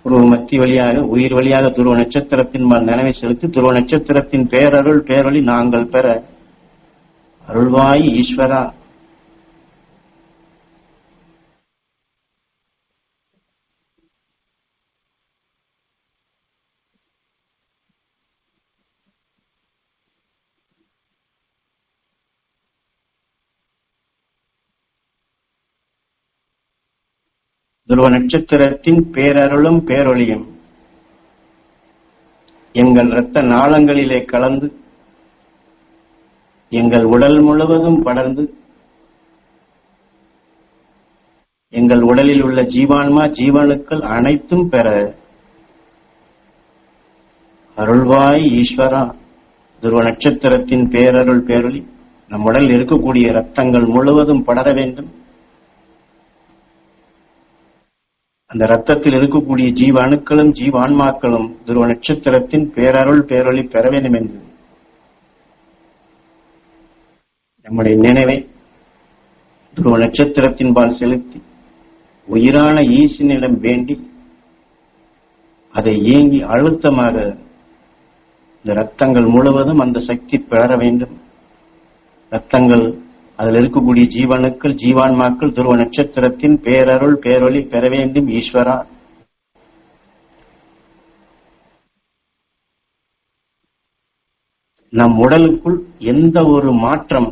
ஒரு மத்தி வழியாக உயிர் வழியாக துருவ நட்சத்திரத்தின் நினைவை செலுத்தி துருவ நட்சத்திரத்தின் பேரருள் பேரொளி நாங்கள் பெற அருள்வாய் ஈஸ்வரா. துருவ நட்சத்திரத்தின் பேரருளும் பேரொளியும் எங்கள் இரத்த நாளங்களிலே கலந்து எங்கள் உடல் முழுவதும் படர்ந்து எங்கள் உடலில் உள்ள ஜீவான்மா ஜீவனுக்கள் அனைத்தும் பெற அருள்வாய் ஈஸ்வரா. துருவ நட்சத்திரத்தின் பேரருள் பேரொளி நம் உடலில் இருக்கக்கூடிய இரத்தங்கள் முழுவதும் படர வேண்டும். அந்த ரத்தத்தில் இருக்கக்கூடிய ஜீவ அணுக்களும் ஜீவான்மாக்களும் துருவ நட்சத்திரத்தின் பேரருள் பேரொளி பெற வேண்டும் என்று நம்முடைய நினைவை துருவ நட்சத்திரத்தின் பால் செலுத்தி உயிரான ஈசனிடம் வேண்டி அதை ஏங்கி அழுத்தமாக இந்த ரத்தங்கள் முழுவதும் அந்த சக்தி பெற வேண்டும். ரத்தங்கள் அதில் இருக்கக்கூடிய ஜீவனுக்கள் ஜீவான்மாக்கள் துருவ நட்சத்திரத்தின் பேரருள் பேரொளி பெற வேண்டும் ஈஸ்வரா. நம் உடலுக்குள் எந்த ஒரு மாற்றம்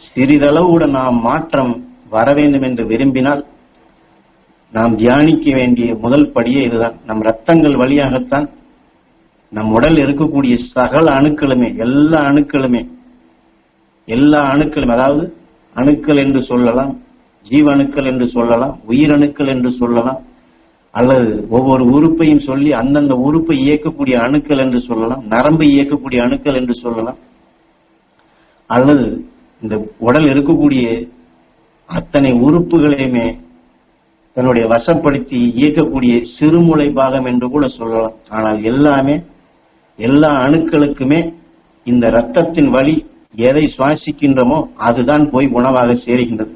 சிறிதளவு நாம் மாற்றம் வர வேண்டும் என்று விரும்பினால் நாம் தியானிக்க வேண்டிய முதல் படியே இதுதான். நம் ரத்தங்கள் வழியாகத்தான் நம் உடல் இருக்கக்கூடிய சகல அணுக்களுமே எல்லா அணுக்களும் அதாவது அணுக்கள் என்று சொல்லலாம், ஜீவணுக்கள் என்று சொல்லலாம், உயிரணுக்கள் என்று சொல்லலாம், அல்லது ஒவ்வொரு உறுப்பையும் சொல்லி அந்தந்த உறுப்பை இயக்கக்கூடிய அணுக்கள் என்று சொல்லலாம், நரம்பை இயக்கக்கூடிய அணுக்கள் என்று சொல்லலாம், அல்லது இந்த உடல் இருக்கக்கூடிய அத்தனை உறுப்புகளையுமே தன்னுடைய வசப்படுத்தி இயக்கக்கூடிய சிறுமூளை பாகம் என்று கூட சொல்லலாம். ஆனால் எல்லா அணுக்களுக்குமே இந்த இரத்தத்தின் வழி எதை சுவாசிக்கின்றமோ அதுதான் போய் உணவாக சேருகின்றது.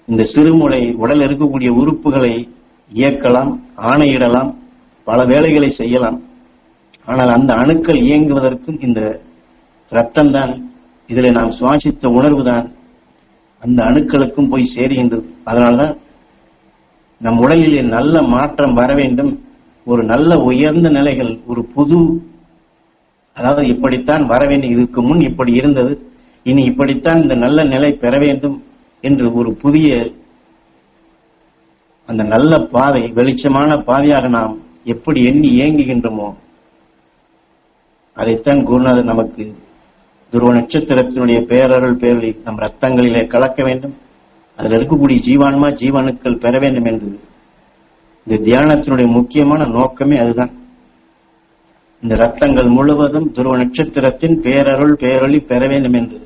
இந்த சிறுமூளை உடல் இருக்கக்கூடிய உறுப்புகளை இயக்கலாம், ஆணையிடலாம், பல வேலைகளை செய்யலாம். ஆனால் அந்த அணுக்கள் இயங்குவதற்கும் இந்த இரத்தம் தான், இதில் நாம் சுவாசித்த உணர்வு தான் அந்த அணுக்களுக்கும் போய் சேருகின்றது. அதனால்தான் நம் உடலிலே நல்ல மாற்றம் வர வேண்டும், ஒரு நல்ல உயர்ந்த நிலைகள், ஒரு புது, அதாவது இப்படித்தான் வர வேண்டும், இதுக்கு முன் இப்படி இருந்தது, இனி இப்படித்தான் இந்த நல்ல நிலை பெற வேண்டும் என்று ஒரு புதிய அந்த நல்ல பாதை, வெளிச்சமான பாதையாக நாம் எப்படி எண்ணி இயங்குகின்றோமோ அதைத்தான் குருநாதர் நமக்கு துருவ நட்சத்திரத்தினுடைய பேரருள் பேரொளி நம் ரத்தங்களிலே கலக்க வேண்டும், அதில் இருக்கக்கூடிய ஜீவான்மா ஜீவனுக்கள் பெற வேண்டும் என்று இந்த தியானத்தினுடைய முக்கியமான நோக்கமே அதுதான். இந்த ரத்தங்கள் முழுவதும் துருவ நட்சத்திரத்தின் பேரருள் பேரொளி பெற வேண்டும் என்று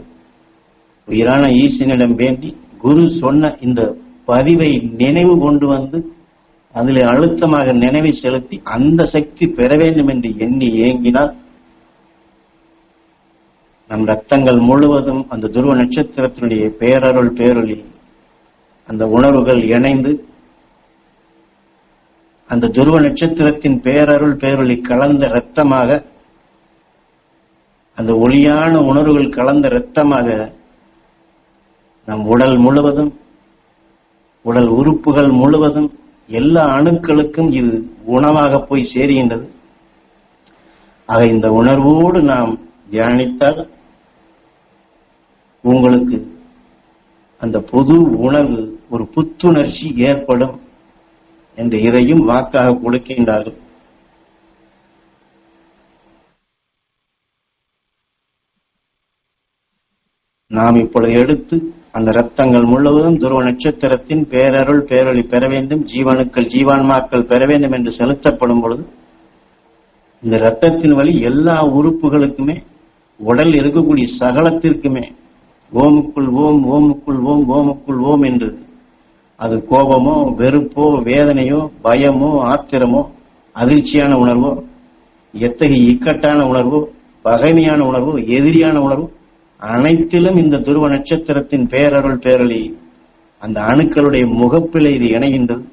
உயிரான ஈசனிடம் வேண்டி குரு சொன்ன இந்த பதிவை நினைவு கொண்டு வந்து அதில் அழுத்தமாக நினைவை செலுத்தி அந்த சக்தி பெற வேண்டும் என்று எண்ணி ஏங்கினால் நம் ரத்தங்கள் முழுவதும் அந்த துருவ நட்சத்திரத்தினுடைய பேரருள் பேரொளி அந்த உணர்வுகள் இணைந்து அந்த துருவ நட்சத்திரத்தின் பேரருள் பேரொளி கலந்த இரத்தமாக, அந்த ஒளியான உணர்வுகள் கலந்த இரத்தமாக நம் உடல் முழுவதும், உடல் உறுப்புகள் முழுவதும், எல்லா அணுக்களுக்கும் இது உணவாக போய் சேருகின்றது. ஆக இந்த உணர்வோடு நாம் தியானித்தால் உங்களுக்கு அந்த புது உணர்வு, ஒரு புத்துணர்ச்சி ஏற்படும் என்று இதையும் வாக்காக கொடுக்கின்றார்கள். நாம் இப்பொழுது எடுத்து அந்த ரத்தங்கள் முழுவதும் துருவ நட்சத்திரத்தின் பேரருள் பேரொளி பெற வேண்டும், ஜீவனுக்கள் ஜீவான்மாக்கள் பெற வேண்டும் என்று செலுத்தப்படும் பொழுது இந்த ரத்தத்தின் வழி எல்லா உறுப்புகளுக்குமே, உடல் இருக்கக்கூடிய சகலத்திற்குமே ஓமுக்குள் ஓம், ஓமுக்குள் ஓம், ஓமுக்குள் ஓம் என்று, அது கோபமோ வெறுப்போ வேதனையோ பயமோ ஆத்திரமோ அதிர்ச்சியான உணர்வோ எத்தகைய இக்கட்டான உணர்வோ பகைமையான உணர்வோ எதிரியான உணர்வோ அனைத்திலும் இந்த துருவ நட்சத்திரத்தின் பேரருள் பேரொளி அந்த அணுக்களுடைய முகப்பிலே இது இணைகின்றது.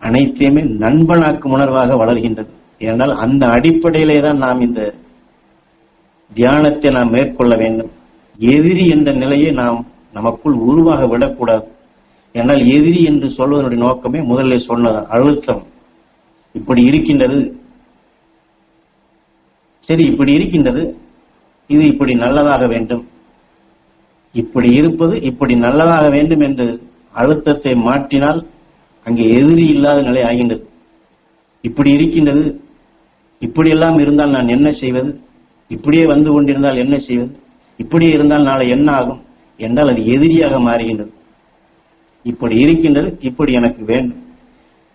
அனைத்தையுமே நண்பனாக்கும் உணர்வாக வளர்கின்றது. ஏனென்றால் அந்த அடிப்படையிலே தான் நாம் இந்த தியானத்தை நாம் மேற்கொள்ள வேண்டும். எதிரி என்ற நிலையை நாம் நமக்குள் உருவாக விடக்கூடாது. ஏனால் எதிரி என்று சொல்வதனுடைய நோக்கமே முதலில் சொன்னது அழுத்தம். இப்படி இருக்கின்றது, சரி இப்படி இருக்கின்றது, இது இப்படி நல்லதாக வேண்டும், இப்படி இருப்பது இப்படி நல்லதாக வேண்டும் என்று அழுத்தத்தை மாற்றினால் அங்கே எதிரி இல்லாத நிலை ஆகின்றது. இப்படி இருக்கின்றது, இப்படியெல்லாம் இருந்தால் நான் என்ன செய்வது, இப்படியே வந்து கொண்டிருந்தால் என்ன செய்வது, இப்படியே இருந்தால் நாளை என்ன ஆகும் என்றால் அது எதிரியாக மாறுகின்றது. இப்படி இருக்கின்றது, இப்படி எனக்கு வேண்டும்,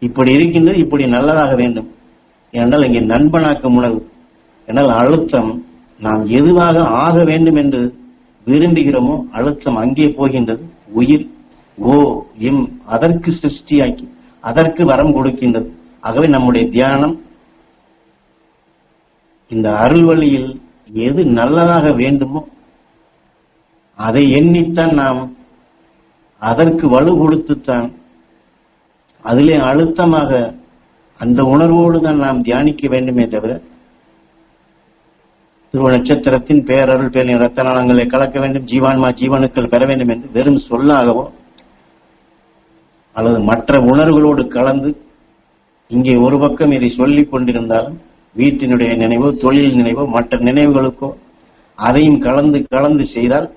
இப்படி இருக்கின்றது, இப்படி நல்லதாக வேண்டும் என்றால் இங்கே நண்பனாக்கும் உணர்வு. என்றால் அழுத்தம் நாம் எதுவாக ஆக வேண்டும் என்று விரும்புகிறோமோ அழுத்தம் அங்கே போகின்றது. உயிர் ஓ எம் அதற்கு சிருஷ்டியாக்கி அதற்கு வரம் கொடுக்கின்றது. ஆகவே நம்முடைய தியானம் இந்த அருள் வழியில் எது நல்லதாக வேண்டுமோ அதை எண்ணித்தான் நாம் அதற்கு வலு கொடுத்துத்தான் அதிலே அழுத்தமாக அந்த உணர்வோடு தான் நாம் தியானிக்க வேண்டுமே தவிர துருவ நட்சத்திரத்தின் பேரருள் பேரின் இரத்த நாளங்களை கலக்க வேண்டும், ஜீவான்மா ஜீவனுக்கள் பெற வேண்டும் என்று வெறும் சொல்லாகவோ அல்லது மற்ற உணர்வுகளோடு கலந்து இங்கே ஒரு பக்கம் இதை சொல்லிக் கொண்டிருந்தாலும் வீட்டினுடைய நினைவோ தொழில் நினைவோ மற்ற நினைவுகளுக்கோ அதையும் கலந்து கலந்து செய்தால்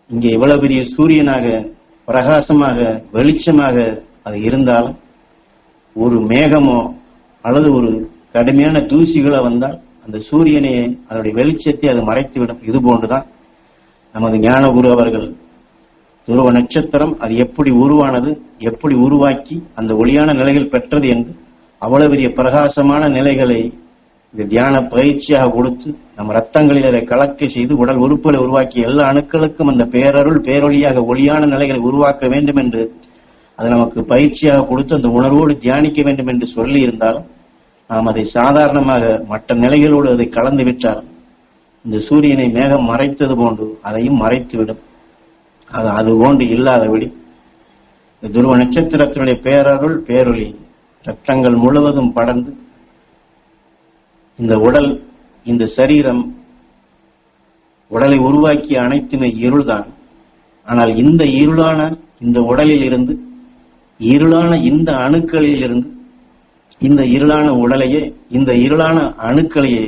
இங்கே எவ்வளவு பெரிய சூரியனாக பிரகாசமாக வெளிச்சமாக அது இருந்தாலும் ஒரு மேகமோ அல்லது ஒரு கடுமையான தூசிகளோ வந்தால் அந்த சூரியனை அதனுடைய வெளிச்சத்தை அது மறைத்துவிடும். இது போன்றுதான் நமது ஞானகுரு அவர்கள் துருவ நட்சத்திரம் அது எப்படி உருவானது, எப்படி உருவாக்கி அந்த ஒளியான நிலைகள் பெற்றது என்று அவ்வளவு பெரிய பிரகாசமான நிலைகளை இந்த தியான பயிற்சியாக கொடுத்து நம் ரத்தங்களில் அதை கலக்க செய்து உடல் உறுப்புகளை உருவாக்கி எல்லா அணுக்களுக்கும் அந்த பேரருள் பேரொழியாக ஒளியான நிலைகளை உருவாக்க வேண்டும் என்று அது நமக்கு பயிற்சியாக கொடுத்து அந்த உணர்வோடு தியானிக்க வேண்டும் என்று சொல்லி இருந்தாலும் நாம் அதை சாதாரணமாக மற்ற நிலைகளோடு அதை கலந்து விட்டால் இந்த சூரியனை மேகம் மறைத்தது போன்று அதையும் மறைத்துவிடும். அது போன்று இல்லாதபடி துருவ நட்சத்திரத்தினுடைய பேரருள் பேரொளி ரத்தங்கள் முழுவதும் படர்ந்து இந்த உடல் இந்த சரீரம் உடலை உருவாக்கிய அனைத்துமே இருள்தான். ஆனால் இந்த இருளான இந்த உடலில் இருந்து இருளான இந்த அணுக்களில் இருந்து இந்த இருளான உடலையே இந்த இருளான அணுக்களையே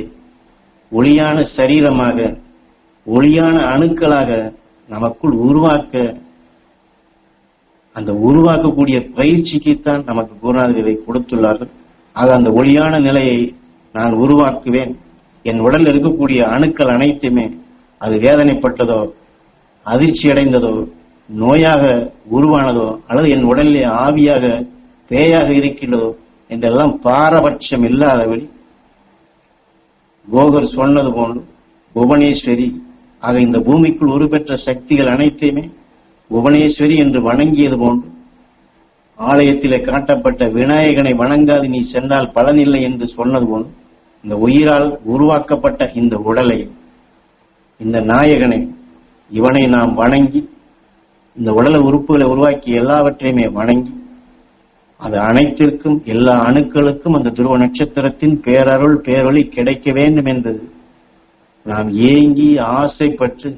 ஒளியான சரீரமாக ஒளியான அணுக்களாக நமக்குள் உருவாக்க அந்த உருவாக்கக்கூடிய பயிற்சிக்குத்தான் நமக்கு குருநாதர் இதை கொடுத்துள்ளார்கள். ஆக அந்த ஒளியான நிலையை நான் உருவாக்குவேன். என் உடலில் இருக்கக்கூடிய அணுக்கள் அனைத்துமே அது வேதனைப்பட்டதோ அதிர்ச்சி அடைந்ததோ நோயாக உருவானதோ அல்லது என் உடலிலே ஆவியாக பேயாக இருக்கின்றதோ என்றெல்லாம் பாரபட்சம் இல்லாதபடி போகர் சொன்னது போன்று புவனேஸ்வரி ஆக இந்த பூமிக்குள் உருப்பெற்ற சக்திகள் அனைத்தையுமே புவனேஸ்வரி என்று வணங்கியது போன்று ஆலயத்திலே காட்டப்பட்ட விநாயகனை வணங்காது நீ சென்றால் பலனில்லை என்று சொன்னது போன்று இந்த உயிரால் உருவாக்கப்பட்ட இந்த உடலை இந்த நாயகனை இவனை நாம் வணங்கி இந்த உடல உறுப்புகளை உருவாக்கி எல்லாவற்றையுமே வணங்கி அது அனைத்திற்கும் எல்லா அணுக்களுக்கும் அந்த துருவ நட்சத்திரத்தின் பேரருள் பேரொளி கிடைக்க வேண்டும் என்று நாம் ஏங்கி ஆசைப்பட்டு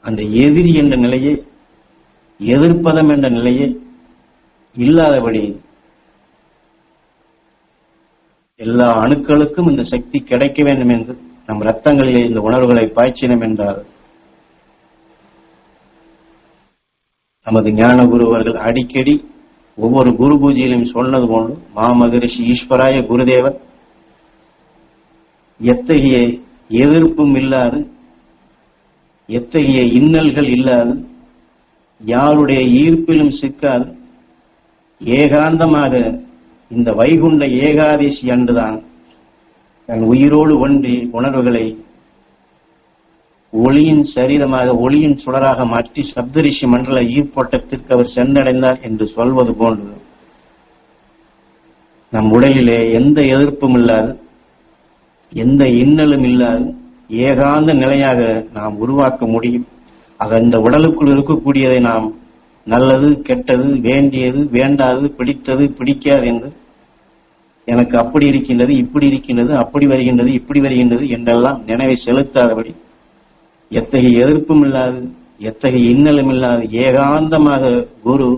அந்த எதிரி என்ற நிலையை எதிர்ப்பதம் என்ற நிலையை இல்லாதபடி எல்லா அணுக்களுக்கும் இந்த சக்தி கிடைக்க வேண்டும் என்று நம் ரத்தங்களிலே இந்த உணர்வுகளை பாய்ச்சினம் என்றால் நமது ஞான குருவர்கள் அடிக்கடி ஒவ்வொரு குரு பூஜையிலும் சொன்னது போன்று மாமகரிஷி ஈஸ்வராய குருதேவர் எத்தகைய எதிர்ப்பும் இல்லாது எத்தகைய இன்னல்கள் இல்லாது யாருடைய ஈர்ப்பிலும் சிக்காது ஏகாந்தமாக இந்த வைகுண்ட ஏகாதசி அன்றுதான் தன் உயிரோடு ஒன்றி உணர்வுகளை ஒளியின் சரீரமாக ஒளியின் சுடராக மாற்றி சப்தரிஷி மண்டல ஈர்ப்போட்டத்திற்கு அவர் சென்றடைந்தார் என்று சொல்வது போன்று நம் உடலிலே எந்த எதிர்ப்பும் இல்லாது எந்த இன்னலும் இல்லாது ஏகாந்த நிலையாக நாம் உருவாக்க முடியும். ஆக இந்த உடலுக்குள் இருக்கக்கூடியதை நாம் நல்லது கெட்டது, வேண்டியது வேண்டாது, பிடித்தது பிடிக்காது என்று எனக்கு அப்படி இருக்கின்றது, இப்படி இருக்கின்றது, அப்படி வருகின்றது, இப்படி வருகின்றது என்றெல்லாம் நினைவை செலுத்தாதபடி எத்தகைய எதிர்ப்பும் இல்லாது, எத்தகைய இன்னலும் இல்லாது ஏகாந்தமாக குரு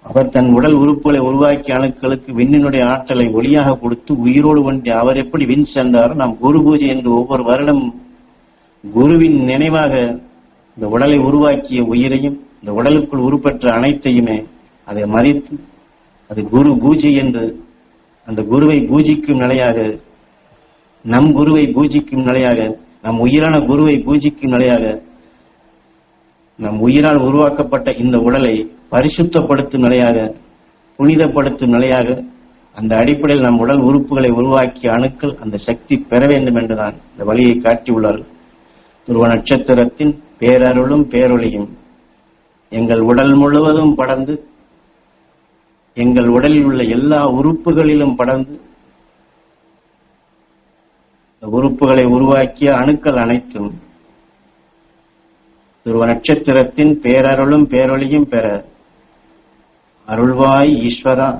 அவர் தன் உடல் உறுப்புகளை உருவாக்கிய அணுக்களுக்கு விண்ணினுடைய ஆற்றலை ஒளியாக கொடுத்து உயிரோடு ஒன்றி அவர் எப்படி விண் சென்றாரோ, நாம் குரு பூஜை என்று ஒவ்வொரு வருடம் குருவின் நினைவாக இந்த உடலை உருவாக்கிய உயிரையும் இந்த உடலுக்குள் உருப்பெற்ற அனைத்தையுமே அதை மதித்து அது குரு பூஜை என்று அந்த குருவை பூஜிக்கும் நிலையாக, நம் குருவை பூஜிக்கும் நிலையாக, நம் உயிரான குருவை பூஜிக்கும் நிலையாக, நம் உயிரால் உருவாக்கப்பட்ட இந்த உடலை பரிசுத்தப்படுத்தும் நிலையாக, புனிதப்படுத்தும் நிலையாக, அந்த அடிப்படையில் நம் உடல் உறுப்புகளை உருவாக்கிய அணுக்கள் அந்த சக்தி பெற வேண்டும் என்றுதான் இந்த வழியை காட்டியுள்ளார்கள். துருவ நட்சத்திரத்தின் பேரருளும் பேரொளியும் எங்கள் உடல் முழுவதும் படர்ந்து, எங்கள் உடலில் உள்ள எல்லா உறுப்புகளிலும் படர்ந்து, உறுப்புகளை உருவாக்கிய அணுக்கள் அனைத்தும் துருவ நட்சத்திரத்தின் பேரருளும் பேரொளியும் பெற அருள்வாய் ஈஸ்வரா.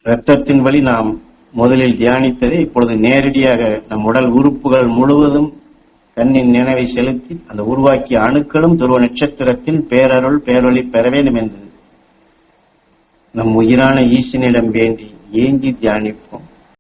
இரத்தத்தின் வழி நாம் முதலில் தியானித்ததை இப்பொழுது நேரடியாக நம் உடல் உறுப்புகள் முழுவதும் கண்ணின் நினைவை செலுத்தி அந்த உருவாக்கிய அணுக்களும் துருவ நட்சத்திரத்தின் பேரருள் பேரொளி பெற வேண்டும் என்று நம் உயிரான ஈசனிடம் வேண்டி ஏங்கி தியானிப்போம்.